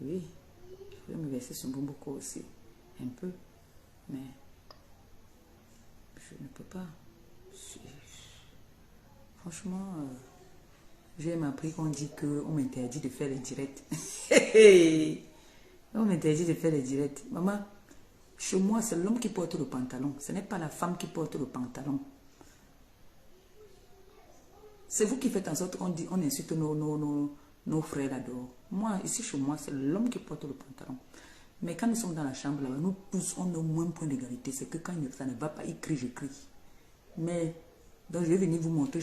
Oui, je vais me verser sur Mbomboko aussi. Un peu. Mais je ne peux pas. Franchement, j'ai appris qu'on dit qu'on m'interdit de faire les directs. On m'interdit de faire les directs. Maman, chez moi, c'est l'homme qui porte le pantalon. Ce n'est pas la femme qui porte le pantalon. C'est vous qui faites en sorte qu'on dit, on insulte nos frères là-dehors. Moi, ici chez moi, c'est l'homme qui porte le pantalon. Mais quand nous sommes dans la chambre, là, nous tous, on a au moins un point d'égalité. C'est que quand ça ne va pas, il crie, je crie. Mais, donc je vais venir vous montrer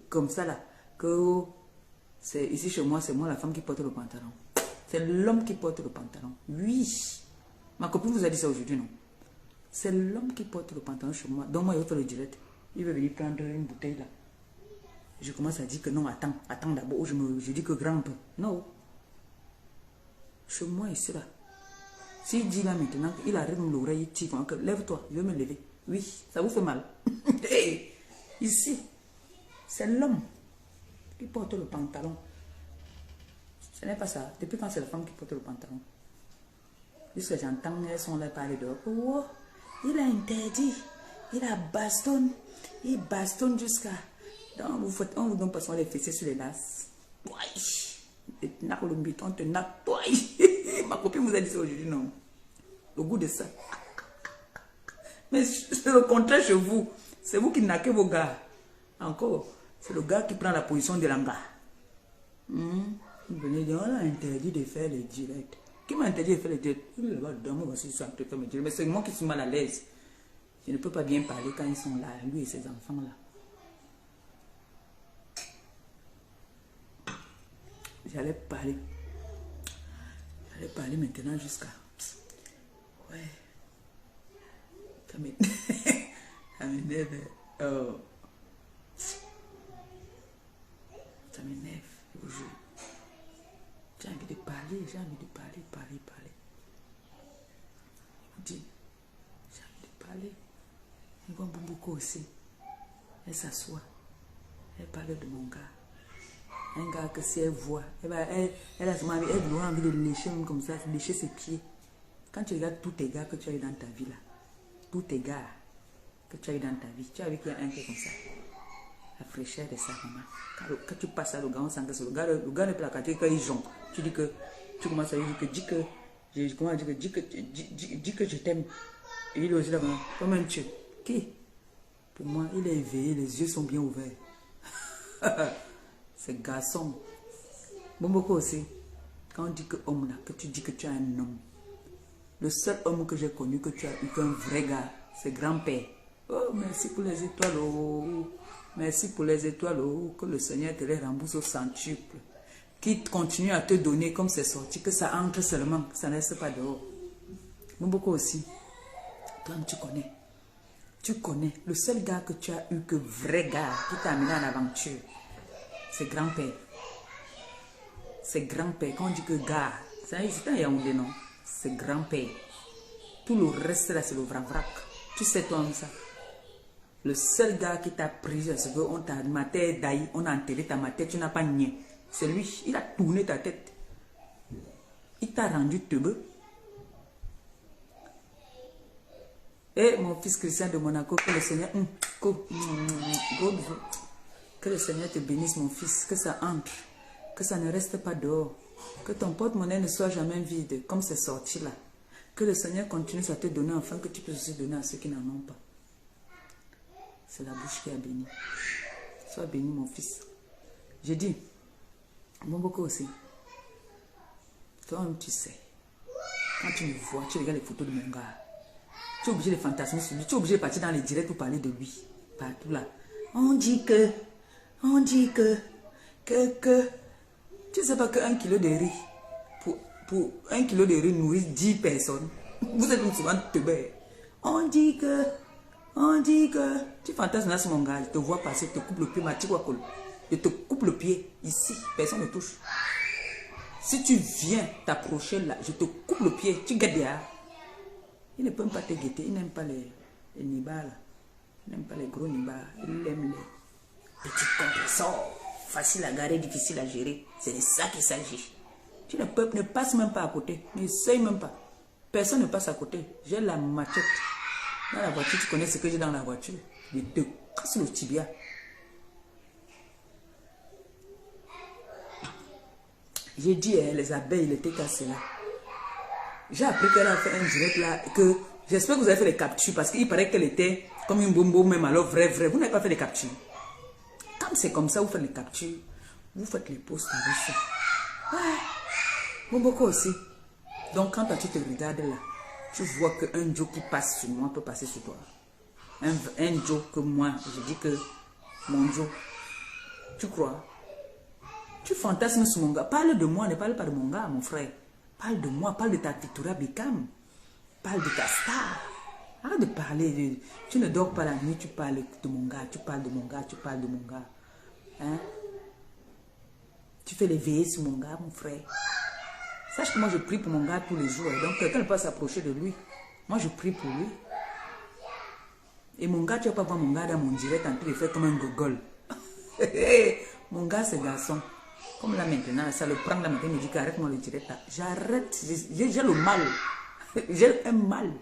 comme ça là, que ici chez moi, c'est moi la femme qui porte le pantalon. C'est l'homme qui porte le pantalon. Oui. Ma copine vous a dit ça aujourd'hui, non? C'est l'homme qui porte le pantalon chez moi. Donc moi, il va faire le direct. Il va venir prendre une bouteille là. Je commence à dire que non, attends d'abord. Je dis que grand peu. Non. Chez moi, ici là. S'il dit là maintenant, il arrête l'oreille, il tire. Lève-toi, je vais me lever. Oui, ça vous fait mal. Hey, ici, c'est l'homme qui porte le pantalon. Ce n'est pas ça. Depuis quand c'est la femme qui porte le pantalon? Jusque j'entends, elles sont là parler de oh, il a interdit, il a bastonne, il bastonne jusqu'à. Donc on vous donne pas les fessées sur les lasses. On te nappe. Ma copine vous a dit ça aujourd'hui, non? Le goût de ça. Mais c'est le contraire chez vous. C'est vous qui naquez vos gars. Encore, c'est le gars qui prend la position de l'anga. Vous venez dire, on a interdit de faire les directs. Qui m'a interdit de faire les directs? Mais c'est moi qui suis mal à l'aise. Je ne peux pas bien parler quand ils sont là, lui et ses enfants là. J'allais parler maintenant jusqu'à... Ouais. Ça m'énerve. Oh. Ça m'énerve, je vous jure. J'ai envie de parler, parler. Je vous dis, j'ai envie de parler. Elle voit beaucoup aussi. Elle s'assoit. Elle parle de mon gars. Un gars que si elle voit, elle a envie de lécher même comme ça, lécher ses pieds. Quand tu regardes tous tes gars que tu as eu dans ta vie là, tous tes gars que tu as eu dans ta vie, tu as vu qu'il y a un qui est comme ça. La fraîcheur de sa maman. Quand tu passes à le gars, on sent que c'est le gars ne peut la cater quand ils jonc. Tu dis que, tu commences à dire que dis que je t'aime. Et il est aussi là, comme un Dieu. Qui? Pour moi, il est éveillé, les yeux sont bien ouverts. C'est garçon. Beaucoup aussi. Quand on dit que homme là, que tu dis que tu es un homme. Le seul homme que j'ai connu que tu as eu qu'un vrai gars, c'est grand-père. Oh, merci pour les étoiles. Oh. Merci pour les étoiles. Oh. Que le Seigneur te les rembourse au centuple. Qui continue à te donner comme c'est sorti, que ça entre seulement, que ça ne reste pas dehors. Beaucoup aussi. Toi, tu connais. Tu connais. Le seul gars que tu as eu que vrai gars qui t'a amené en aventure, c'est grand-père. C'est grand-père. Quand on dit que gars, c'est un Yaoundé, non? C'est grand-père. Tout le reste là, c'est le vrac. Tu sais toi ça. Le seul gars qui t'a pris, c'est qu'on t'a maté d'aïe, on a enterré ta maté, tu n'as pas nié. C'est lui, il a tourné ta tête. Il t'a rendu teubeux. Et mon fils Christian de Monaco, que le Seigneur... Que le Seigneur te bénisse, mon fils. Que ça entre. Que ça ne reste pas dehors. Que ton porte-monnaie ne soit jamais vide, comme c'est sorti là. Que le Seigneur continue à te donner, afin que tu puisses aussi donner à ceux qui n'en ont pas. C'est la bouche qui a béni. Sois béni, mon fils. J'ai dit, bon, beaucoup aussi. Toi-même, tu sais. Quand tu me vois, tu regardes les photos de mon gars. Tu es obligé de fantasmer sur lui. Tu es obligé de partir dans les directs pour parler de lui. Partout là. On dit que. Tu ne sais pas qu'un kilo de riz, pour 1 kilo de riz nourrit 10 personnes. Vous êtes souvent teubés. On dit que. Tu fantasmes là sur mon gars. Je te vois passer, je te coupe le pied, je te coupe le pied. Ici, personne ne touche. Si tu viens t'approcher là, je te coupe le pied, tu guettes derrière. Il ne peut même pas te guetter, il n'aime pas les nibas là. Il n'aime pas les gros nibas, il aime les petits compresseurs. Facile à garer, difficile à gérer. C'est de ça qu'il s'agit. Tu ne passes même pas à côté. N'essaye même pas. Personne ne passe à côté. J'ai la machette. Dans la voiture, tu connais ce que j'ai dans la voiture. Je te casse le tibia. J'ai dit, les abeilles, il était cassé là. J'ai appris qu'elle a fait un direct là. Que j'espère que vous avez fait les captures. Parce qu'il paraît qu'elle était comme une bombe, même alors vrai. Vous n'avez pas fait les captures. Comme c'est comme ça, vous faites les captures. Vous faites les posts avec ça. Ouais. Bon, beaucoup aussi. Donc, quand tu te regardes là, tu vois qu'un Joe qui passe sur moi peut passer sur toi. Un Joe que moi, je dis que mon Joe, tu crois? Tu fantasmes sur mon gars. Parle de moi, ne parle pas de mon gars, mon frère. Parle de moi, parle de ta Victoria Beckham. Parle de ta star. Arrête de parler. Tu ne dors pas la nuit, tu parles de mon gars, tu parles de mon gars, tu parles de mon gars. Hein? Tu fais les veillées sur mon gars, mon frère. Sache que moi, je prie pour mon gars tous les jours. Donc, quelqu'un ne peut pas s'approcher de lui. Moi, je prie pour lui. Et mon gars, tu ne vas pas voir mon gars dans mon direct en train de faire comme un gogol. Mon gars, c'est garçon. Comme là maintenant, ça le prend la matin, il me dit qu'arrête-moi le direct là. J'arrête, j'ai le mal. J'ai un mal.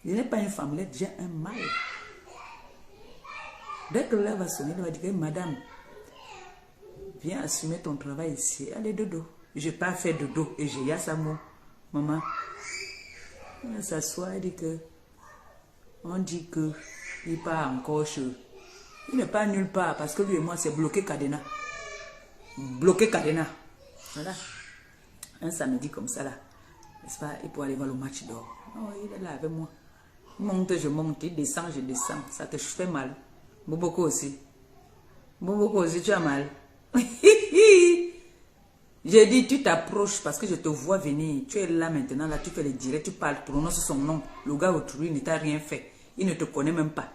Je n'ai pas une femmelette, j'ai un mal. Dès que là va sonner, il va dire, madame, viens assumer ton travail ici. Allez, dodo. Je n'ai pas fait dodo et j'ai ya ça, maman. On s'assoit et dit que, on dit que il part encore chez eux. Il n'est pas nulle part parce que lui et moi, c'est bloqué cadenas. Bloqué cadenas. Voilà. Un samedi comme ça là. N'est-ce pas? Il peut aller voir le match d'or. Oh, il est là avec moi. Il monte, je monte. Il descend, je descends. Ça te fait mal. Boboko aussi. Boboko aussi, tu as mal. J'ai dit, tu t'approches parce que je te vois venir. Tu es là maintenant, là, tu fais les directs, tu parles, tu prononces son nom. Le gars autrui ne t'a rien fait. Il ne te connaît même pas.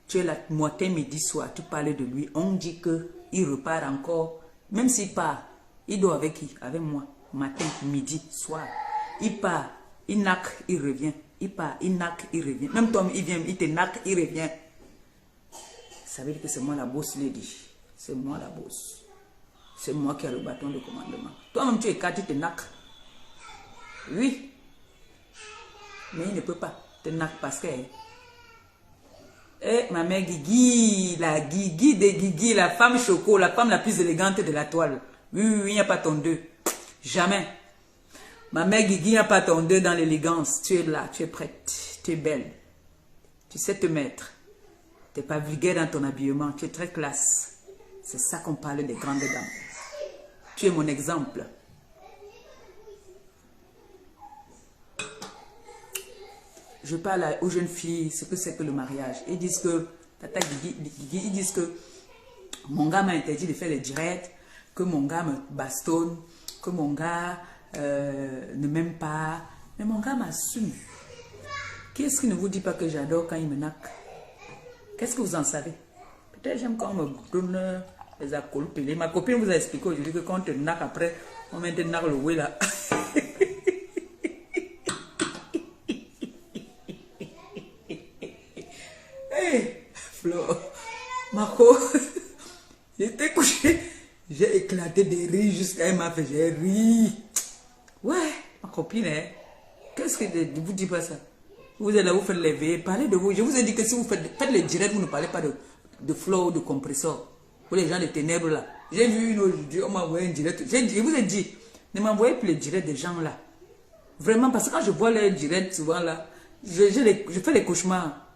Tu es là, matin, midi, soir, tu parles de lui. On dit qu'il repart encore. Même s'il part, il dort avec qui? Avec moi. Matin, midi, soir. Il part, il naque, il revient. Il part, il naque, il revient. Même toi, il vient, il te naque, il revient. Ça veut dire que c'est moi la bosse, lady. C'est moi la bosse. C'est moi qui ai le bâton de commandement. Toi-même, tu es quatre, tu te naques. Oui. Mais il ne peut pas te naque parce que... Eh, ma mère Guigui, la Guigui de Guigui, la femme choco, la femme la plus élégante de la toile. Oui, oui, oui, il n'y a pas ton deux. Jamais. Ma mère Guigui, il n'y a pas ton deux dans l'élégance. Tu es là, tu es prête, tu es belle. Tu sais te mettre. Tu n'es pas vulgaire dans ton habillement, tu es très classe. C'est ça qu'on parle des grandes dames. Tu es mon exemple. Je parle aux jeunes filles ce que c'est que le mariage. Ils disent que, Tata Guigui, ils disent que mon gars m'a interdit de faire les directs, que mon gars me bastonne, que mon gars ne m'aime pas. Mais mon gars m'assume. Qu'est-ce qui ne vous dit pas que j'adore quand il me naque? Qu'est-ce que vous en savez? Peut-être j'aime quand on me donne les accoles pelés. Ma copine vous a expliqué aujourd'hui que quand on te naque après, on met te naque le ouais là. Flo, Marco, j'étais couché, j'ai éclaté des rires jusqu'à elle m'a fait, j'ai ri. Ouais, ma copine, hein, qu'est-ce que vous dites pas ça? Vous êtes là, vous faites les veillées, parlez de vous. Je vous ai dit que si vous faites les directs, vous ne parlez pas de flow ou de compresseur. Pour les gens des ténèbres là. J'ai vu une aujourd'hui, on m'a envoyé un direct. Je vous ai dit, ne m'envoyez plus les directs des gens là. Vraiment, parce que quand je vois les directs souvent là, je fais les cauchemars.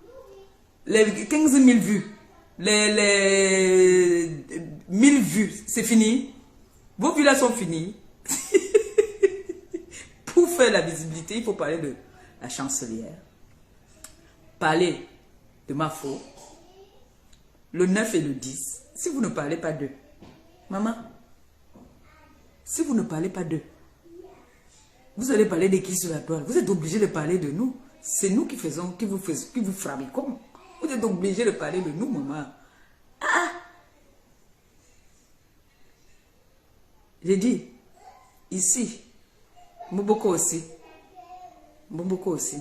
Les 15 000 vues, les 1000 vues, c'est fini. Vos vues là sont finies. Pour faire la visibilité, il faut parler de la chancelière. Parler de ma faute. Le 9 et le 10. Si vous ne parlez pas d'eux. Maman, si vous ne parlez pas d'eux, vous allez parler de qui sur la toile? Vous êtes obligé de parler de nous. C'est nous qui faisons, qui vous frappez comme. Vous êtes obligé de parler de nous, maman. Ah! J'ai dit, ici, Mboko aussi. Mboko aussi.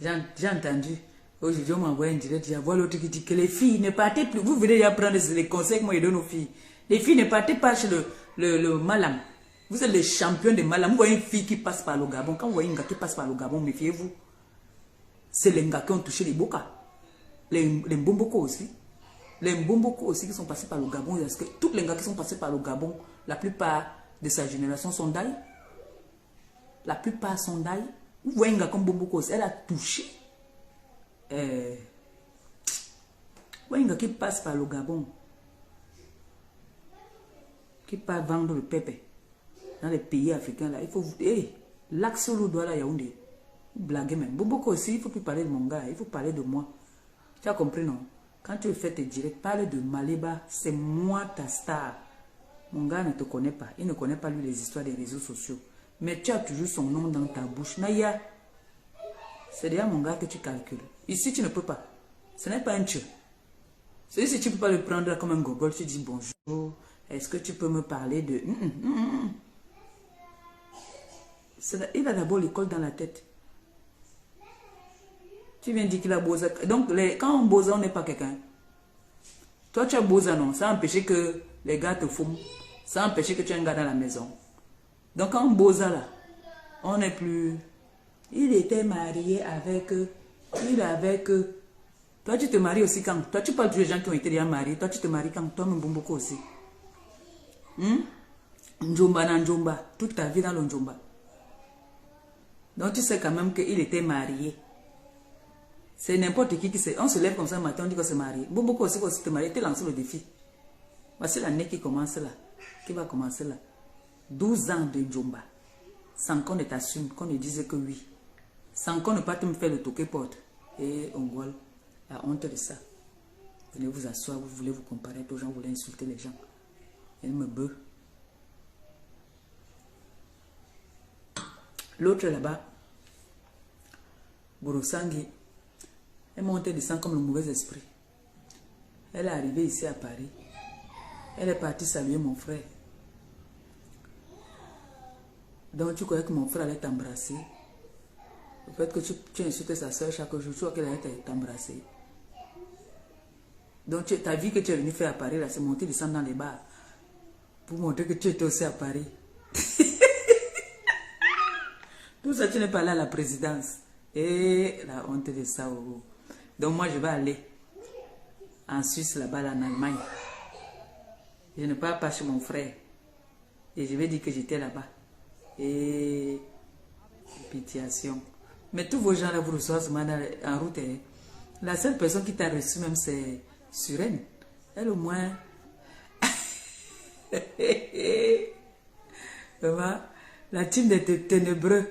J'ai entendu. Aujourd'hui, on m'a envoyé un direct. J'ai vu l'autre qui dit que les filles ne partez plus. Vous venez d'apprendre les conseils que moi je donne aux filles. Les filles ne partez pas chez le malam. Vous êtes les champions de mal. Vous voyez une fille qui passe par le Gabon. Quand vous voyez un gars qui passe par le Gabon, méfiez-vous. C'est les gars qui ont touché les bokas. Les Mbomboko aussi. Les Mbomboko aussi qui sont passés par le Gabon. Parce que tous les gars qui sont passés par le Gabon, la plupart de sa génération sont d'ail. La plupart sont d'ail. Vous voyez un gars comme Mbomboko aussi. Elle a touché. Vous voyez un gars qui passe par le Gabon. Qui part vendre le pépé. Dans les pays africains là. Il faut... l'axe au doigt là, Yaoundé. Blaguez même. Mbomboko aussi, il ne faut plus parler de mon gars. Il faut parler de moi. Tu as compris, non? Quand tu fais tes directs, parle de Maléba. C'est moi ta star. Mon gars ne te connaît pas. Il ne connaît pas, lui, les histoires des réseaux sociaux. Mais tu as toujours son nom dans ta bouche. Naya, c'est déjà mon gars que tu calcules. Ici, tu ne peux pas. Ce n'est pas un tue. Si tu ne peux pas le prendre comme un gogol, tu dis bonjour. Est-ce que tu peux me parler de... Il a d'abord l'école dans la tête. Tu viens dire qu'il a Boza. Donc, quand on Boza, on n'est pas quelqu'un. Toi, tu as Boza, non? Ça empêche que les gars te fument. Ça empêche que tu aies un gars dans la maison. Donc, quand on Boza, là, on n'est plus... Il était marié avec... Il avec... Toi, tu te maries aussi quand... Toi, tu parles des gens qui ont été déjà mariés. Toi, tu te maries quand... Toi, Mbomboko aussi. Njomba na Njomba. Toute ta vie dans le Njomba. Donc, tu sais quand même qu'il était marié. C'est n'importe qui sait. On se lève comme ça le matin, on dit qu'on s'est marié. Beaucoup aussi, quand tu te maries, tu lances le défi. Voici l'année qui commence là. Qui va commencer là. 12 ans de Njomba. Sans qu'on ne t'assume, qu'on ne dise que oui. Sans qu'on ne pas te me faire le toqué porte. Et on voit la honte de ça. Vous voulez vous asseoir, vous voulez vous comparer aux gens, vous voulez insulter les gens. Elle me bœuf. L'autre là-bas, Gorosangi, elle montait de sang comme le mauvais esprit. Elle est arrivée ici à Paris. Elle est partie saluer mon frère. Donc tu croyais que mon frère allait t'embrasser. Le fait que tu insultes sa soeur chaque jour, tu vois qu'elle allait t'embrasser. Donc ta vie que tu es venu faire à Paris, là, c'est monter de sang dans les bars. Pour montrer que tu étais aussi à Paris. Tout ça, tu n'es pas là à la présidence. Et la honte de ça. Oh. Donc moi, je vais aller en Suisse, là-bas, là, en Allemagne. Je ne pars pas chez mon frère. Et je vais dire que j'étais là-bas. Et pitiation. Mais tous vos gens là, vous reçoivent en route. Hein. La seule personne qui t'a reçu même, c'est Suren. Elle au moins... Vraiment, la team des ténébreux.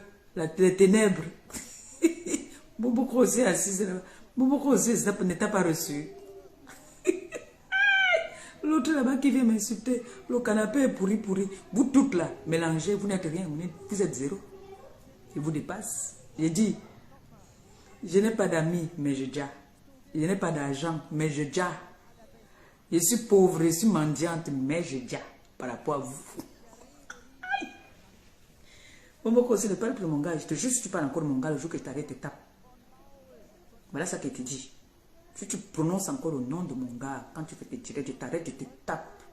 Les ténèbres. Beaucoup aussi assis là. Beaucoup aussi ne t'a pas reçu. L'autre là-bas qui vient m'insulter. Le canapé est pourri. Vous toutes là, mélangez, vous n'êtes rien. Vous êtes zéro. Il vous dépasse. J'ai dit, je n'ai pas d'amis, mais je déjà. Je n'ai pas d'argent, mais je déjà. Je suis pauvre, je suis mendiante, mais je déjà. Par rapport à vous. Moi, aussi, ne parle plus de mon gars. Je te jure, si tu parles encore de mon gars, le jour que je t'arrête, je te tape. Voilà ça que tu dis. Si tu prononces encore le nom de mon gars, quand tu fais tes tirets, je t'arrête, je te tape.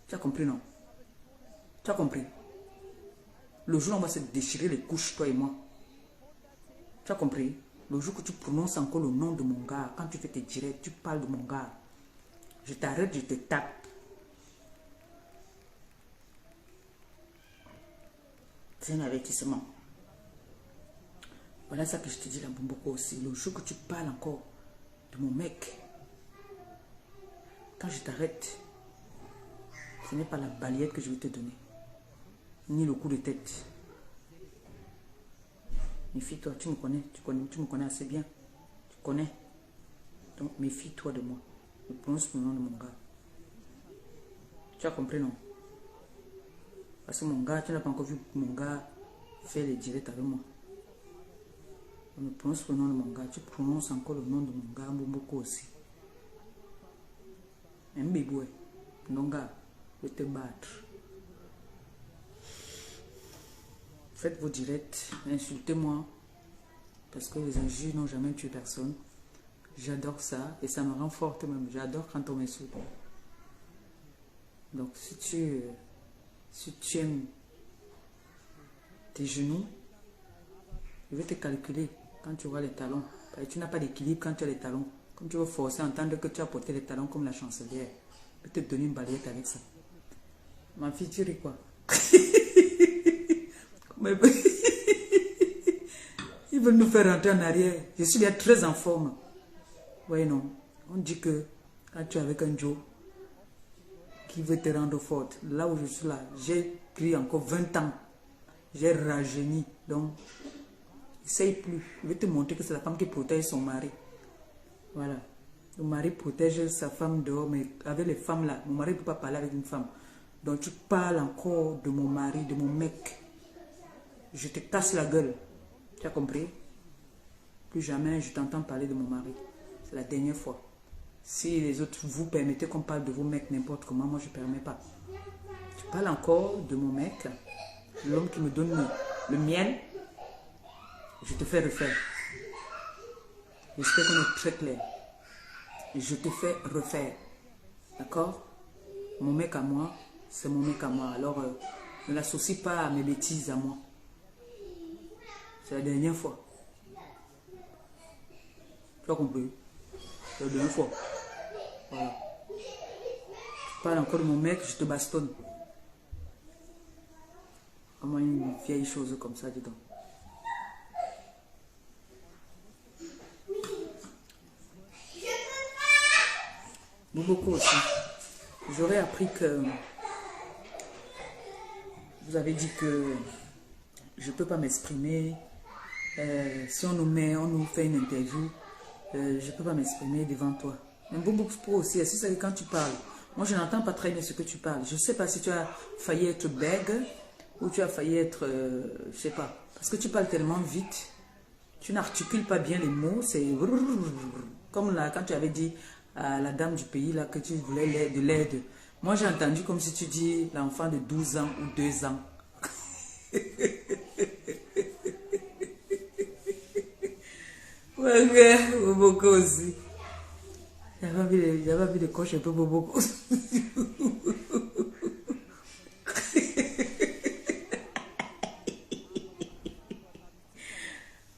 Tu as compris, non? Tu as compris? Le jour où on va se déchirer les couches, toi et moi. Tu as compris? Le jour que tu prononces encore le nom de mon gars, quand tu fais tes tirets, tu parles de mon gars. Je t'arrête, je te tape. C'est un avertissement. Voilà ça que je te dis là, Mbomboko aussi. Le jour que tu parles encore de mon mec, quand je t'arrête, ce n'est pas la balayette que je vais te donner, ni le coup de tête. Méfie-toi, tu me connais, tu me connais assez bien. Tu connais. Donc méfie-toi de moi. Je prononce le nom de mon gars. Tu as compris, non? Parce que mon gars, tu n'as pas encore vu mon gars faire les directs avec moi. On me prononce le nom de mon gars. Tu prononces encore le nom de mon gars, Mbomboko aussi. Un bébé, mon gars, je vais te battre. Faites vos directs, insultez-moi. Parce que les injures n'ont jamais tué personne. J'adore ça et ça me rend forte même. J'adore quand on m'insulte. Donc si tu aimes tes genoux. Je vais te calculer quand tu auras les talons. Parce que tu n'as pas d'équilibre quand tu as les talons. Comme tu veux forcer à entendre que tu as porté les talons comme la chancelière. Je vais te donner une balayette avec ça. Ma fille, tu ris quoi? Ils veulent nous faire rentrer en arrière. Je suis bien très en forme. Oui, non. On dit que quand tu es avec un Joe qui veut te rendre forte, là où je suis là, j'ai pris encore 20 ans. J'ai rajeuni. Donc, essaye plus. Je vais te montrer que c'est la femme qui protège son mari. Voilà. Le mari protège sa femme dehors, mais avec les femmes là, mon mari ne peut pas parler avec une femme. Donc tu parles encore de mon mari, de mon mec. Je te casse la gueule. Tu as compris? Plus jamais je t'entends parler de mon mari. C'est la dernière fois. Si les autres vous permettez qu'on parle de vos mecs n'importe comment, moi je ne permets pas. Tu parles encore de mon mec, l'homme qui me donne le miel. Je te fais refaire. J'espère qu'on est très clair. Je te fais refaire. D'accord? Mon mec à moi, c'est mon mec à moi. Alors, ne l'associe pas à mes bêtises à moi. C'est la dernière fois. Tu as compris? C'est la dernière fois. Voilà. Tu parles encore de mon mec, je te bastonne. Comment une vieille chose comme ça, dis donc. Beaucoup aussi. J'aurais appris que vous avez dit que je ne peux pas m'exprimer. Si on nous fait une interview, je ne peux pas m'exprimer devant toi. Mais beaucoup aussi, c'est ça que quand tu parles, moi je n'entends pas très bien ce que tu parles. Je ne sais pas si tu as failli être bègue ou tu as failli être, je ne sais pas. Parce que tu parles tellement vite, tu n'articules pas bien les mots, c'est comme là, quand tu avais dit à la dame du pays là que tu voulais de l'aide. Moi j'ai entendu comme si tu dis l'enfant de 12 ans ou 2 ans. Ouais, beaucoup aussi. J'avais envie de cocher un peu beaucoup.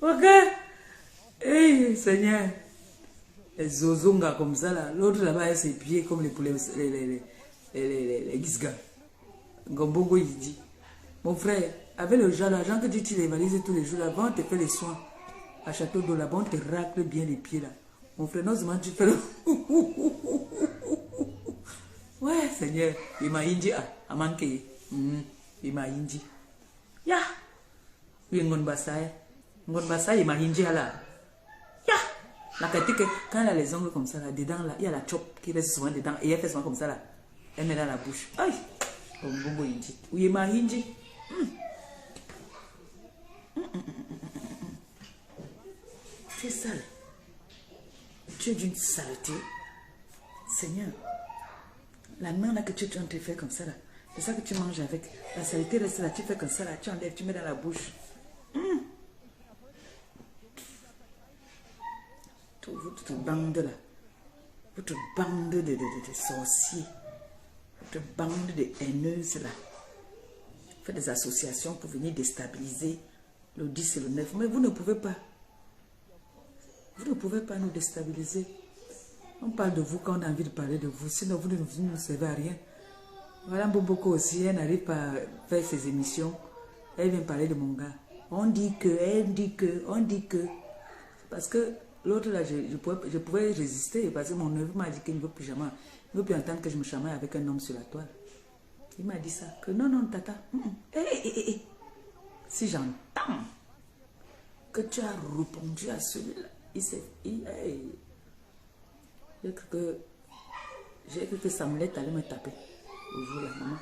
Ok. Hey, Seigneur. Les zozongas comme ça là. L'autre là-bas a ses pieds comme les poulets, les gisgas. Gombongo il dit. Mon frère, avec l'argent que tu les valises tous les jours là-bas, on te fait les soins. À Château d'eau là-bas, on te racle bien les pieds là. Mon frère, non seulement tu fais le... Ouais, Seigneur. Il m'a dit, à manquer. Il m'a dit. Ya. Oui, ngon basay. Ngon basay, il m'a dit là. Ya. La qualité quand elle a les ongles comme ça là, dedans là, il y a la chope qui reste souvent dedans et elle fait souvent comme ça là. Elle met dans la bouche. Aïe. Bon, il dit. Oui, il m'a dit. Tu es sale. Tu es d'une saleté. Seigneur, la main là que tu es en train de faire comme ça là, c'est ça que tu manges avec. La saleté reste là, tu fais comme ça là, tu enlèves, tu mets dans la bouche. Votre bande là, votre bande de sorciers, votre bande de haineuses là, faites des associations pour venir déstabiliser le 10 et le 9. Mais vous ne pouvez pas. Vous ne pouvez pas nous déstabiliser. On parle de vous quand on a envie de parler de vous. Sinon, vous ne nous servez à rien. Voilà Mboboko aussi. Elle n'arrive pas à faire ses émissions. Elle vient parler de mon gars. On dit que, elle dit que, on dit que. Parce que l'autre là, je pouvais résister. Parce que mon neveu m'a dit qu'il ne veut plus jamais. Il ne veut plus entendre que je me chamaille avec un homme sur la toile. Il m'a dit ça. Que non, non, tata. Si j'entends que tu as répondu à celui-là. J'ai cru que Samuel allait me taper. Au jour là, maman.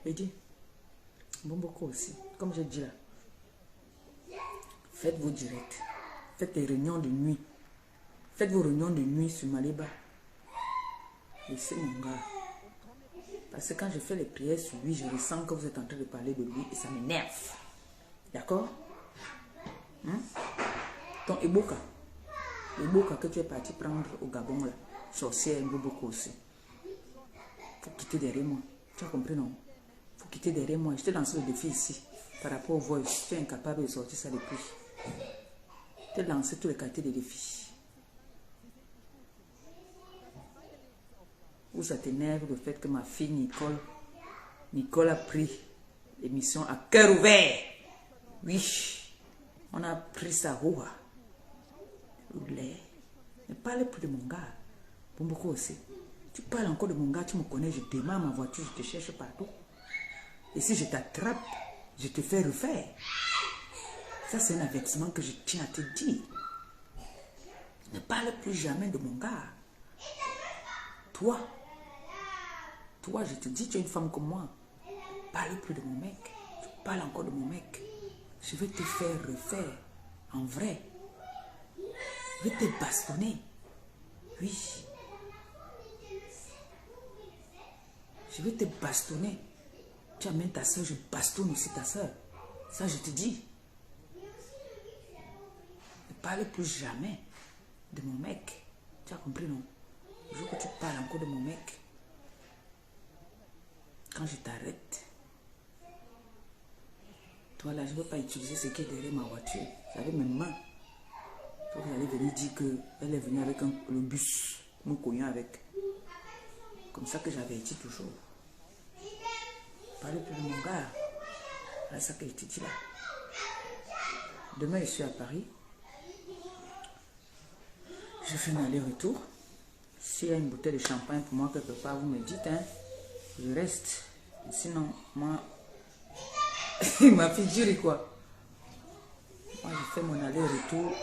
Je dis, bon beaucoup aussi, comme je dis là, faites vos directs, faites des réunions de nuit, faites vos réunions de nuit sur Maliba. Et c'est mon gars. Parce que quand je fais les prières sur lui, je ressens que vous êtes en train de parler de lui et ça m'énerve. D'accord? Ton Eboka que tu es parti prendre au Gabon là, sorcière beaucoup aussi. faut quitter derrière moi. Tu as compris, non? Faut quitter derrière moi. Je t'ai lancé le défi ici. Par rapport au voice, tu es incapable de sortir ça depuis. Je t'ai lancé tous les qualités des défis. Ou ça t'énerve le fait que ma fille Nicole a pris l'émission à cœur ouvert. Oui, on a pris sa roue. Ne parle plus de mon gars. Pour beaucoup aussi. Tu parles encore de mon gars, tu me connais, je démarre ma voiture, je te cherche partout. Et si je t'attrape, je te fais refaire. Ça, c'est un avertissement que je tiens à te dire. Ne parle plus jamais de mon gars. Toi, je te dis, tu es une femme comme moi. Parle plus de mon mec. Tu parles encore de mon mec. Je vais te faire refaire. En vrai. Je vais te bastonner. Oui. Je vais te bastonner. Tu amènes ta soeur, je bastonne aussi ta soeur. Ça, je te dis. Ne parle plus jamais de mon mec. Tu as compris, non? Le jour que tu parles encore de mon mec, quand je t'arrête, toi là, je ne veux pas utiliser ce qui est derrière ma voiture. J'avais mes mains. Toi, vous allez venir dire qu'elle est venue avec le bus. Nous cognons avec. Comme ça que j'avais dit toujours. Parlez plus de mon gars. C'est ça que je te dis là. Demain, je suis à Paris. Je fais un aller-retour. S'il y a une bouteille de champagne pour moi quelque part, vous me dites, hein, je reste. Sinon, moi, ma figure quoi. Moi, je fais mon aller-retour.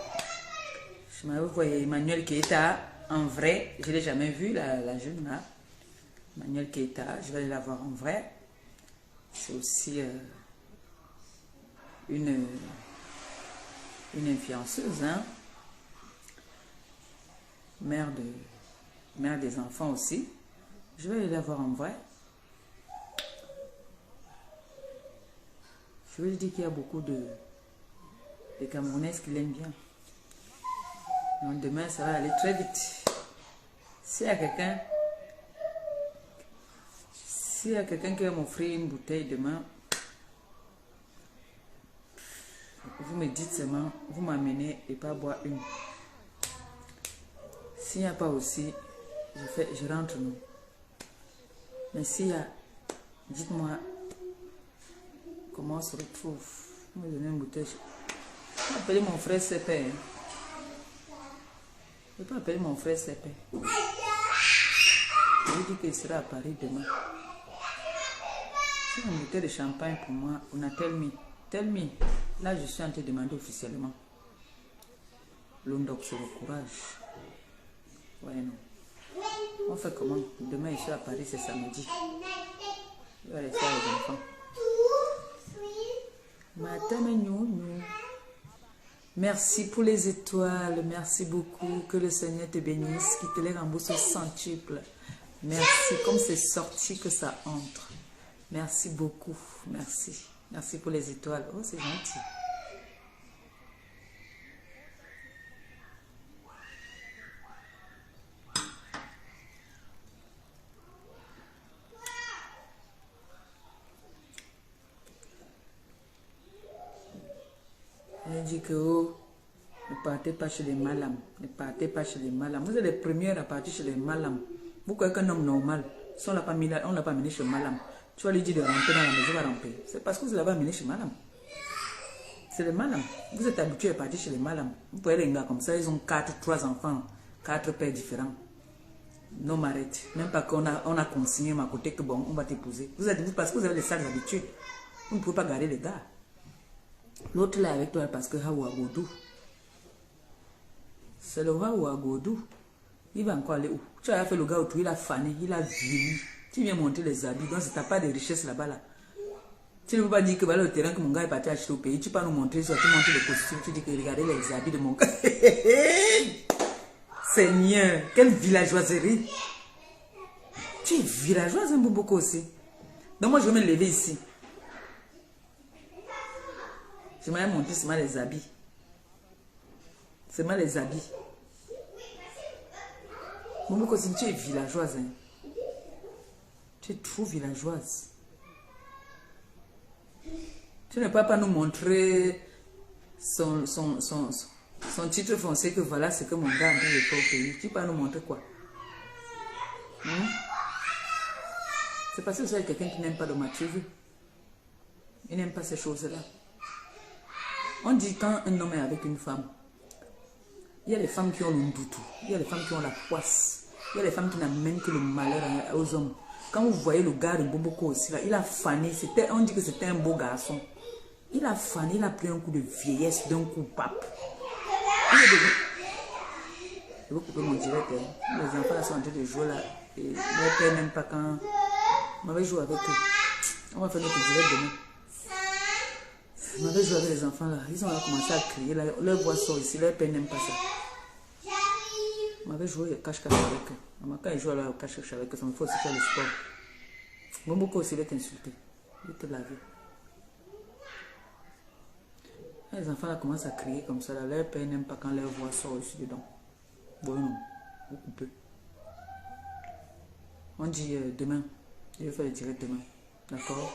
Je m'avais voyé Emmanuel Keita en vrai. Je ne l'ai jamais vu, la jeune là. Emmanuel Keita, je vais aller la voir en vrai. C'est aussi une influenceuse, hein. Mère des enfants aussi. Je vais aller la voir en vrai. Je vais lui dire qu'il y a beaucoup de Camerounaises qui l'aiment bien. Donc demain, ça va aller très vite. S'il y a quelqu'un qui va m'offrir une bouteille demain, vous me dites seulement, vous m'amenez et pas boire une. S'il n'y a pas aussi, je rentre non. Mais s'il y a, dites-moi comment on se retrouve. Vous me donnez une bouteille. Je vais appeler mon frère Sépé. Je peux appeler mon frère Sépé. Je lui dis qu'il sera à Paris demain. C'est une bouteille de champagne pour moi. On a tell me. Là, je suis en train de demander officiellement. L'ondoc, c'est le courage. Ouais, non. On fait comment? Demain, je suis à Paris, c'est samedi. Je vais rester avec les enfants. Madame Nyounyo. Merci pour les étoiles. Merci beaucoup. Que le Seigneur te bénisse. Qu'il te les rembourse au centuple. Merci. Comme c'est sorti que ça entre. Merci beaucoup. Merci. Merci pour les étoiles. Oh, c'est gentil. Elle dit que oh, ne partez pas chez les malams. Ne partez pas chez les malams. Vous êtes les premières à partir chez les malams. Vous croyez qu'un homme normal, si on ne l'a pas amené chez malam, tu vas lui dire de rentrer dans la maison, il va rentrer. C'est parce que vous l'avez amené chez malam. C'est les malams. Vous êtes habitués à partir chez les malams. Vous voyez les gars comme ça, ils ont 3 enfants, 4 pères différents. Non, m'arrête. Même pas qu'on a consigné à côté que bon, on va t'épouser. Parce que vous avez les sales habitudes. Vous ne pouvez pas garder les gars. L'autre là avec toi parce que Hawa Godou. C'est le Hawa Godou. Il va encore aller où? Tu as fait le gars autour, il a fané, il a vieilli. Tu viens monter les habits, donc si tu n'as pas de richesse là-bas là. Tu ne peux pas dire que voilà le terrain que mon gars est parti acheter au pays. Tu peux nous montrer ça, tu montres les costumes, tu dis que regardez les habits de mon gars. Seigneur, quelle villageoiserie. Tu es villageoise un peu beaucoup aussi. Donc moi je vais me lever ici. Je vais montrer seulement les habits. Seulement les habits. Mon beaucoup si tu es villageoise. Hein. Tu es trop villageoise. Tu ne peux pas nous montrer son titre foncier que voilà ce que mon gars a fait au pays. Tu peux nous montrer quoi? C'est parce que vous êtes quelqu'un qui n'aime pas le mature. Il n'aime pas ces choses-là. On dit quand un homme est avec une femme, il y a les femmes qui ont le doutou, il y a les femmes qui ont la poisse, il y a les femmes qui n'amènent que le malheur aux hommes. Quand vous voyez le gars de Boboko aussi, là, il a fané, on dit que c'était un beau garçon. Il a fané, il a pris un coup de vieillesse d'un coup pape. Je vais couper mon direct. Les enfants là sont en train de jouer là. Et leur père n'aime pas quand on va jouer avec eux. On va faire notre direct demain. On va jouer avec les enfants là. Ils ont commencé à crier là. Leur voix sort ici. Leur père n'aime pas ça. On va jouer cache-cache avec eux. Quand ils jouent là au cache-cache avec eux, ça me fait aussi faire le sport. Beaucoup aussi va t'insulter. Il te laver. Les enfants là commencent à crier comme ça. Là. Leur père n'aime pas quand leur voix sort ici dedans. Bon, non, vous coupez. On dit demain. Je vais faire le direct demain. D'accord?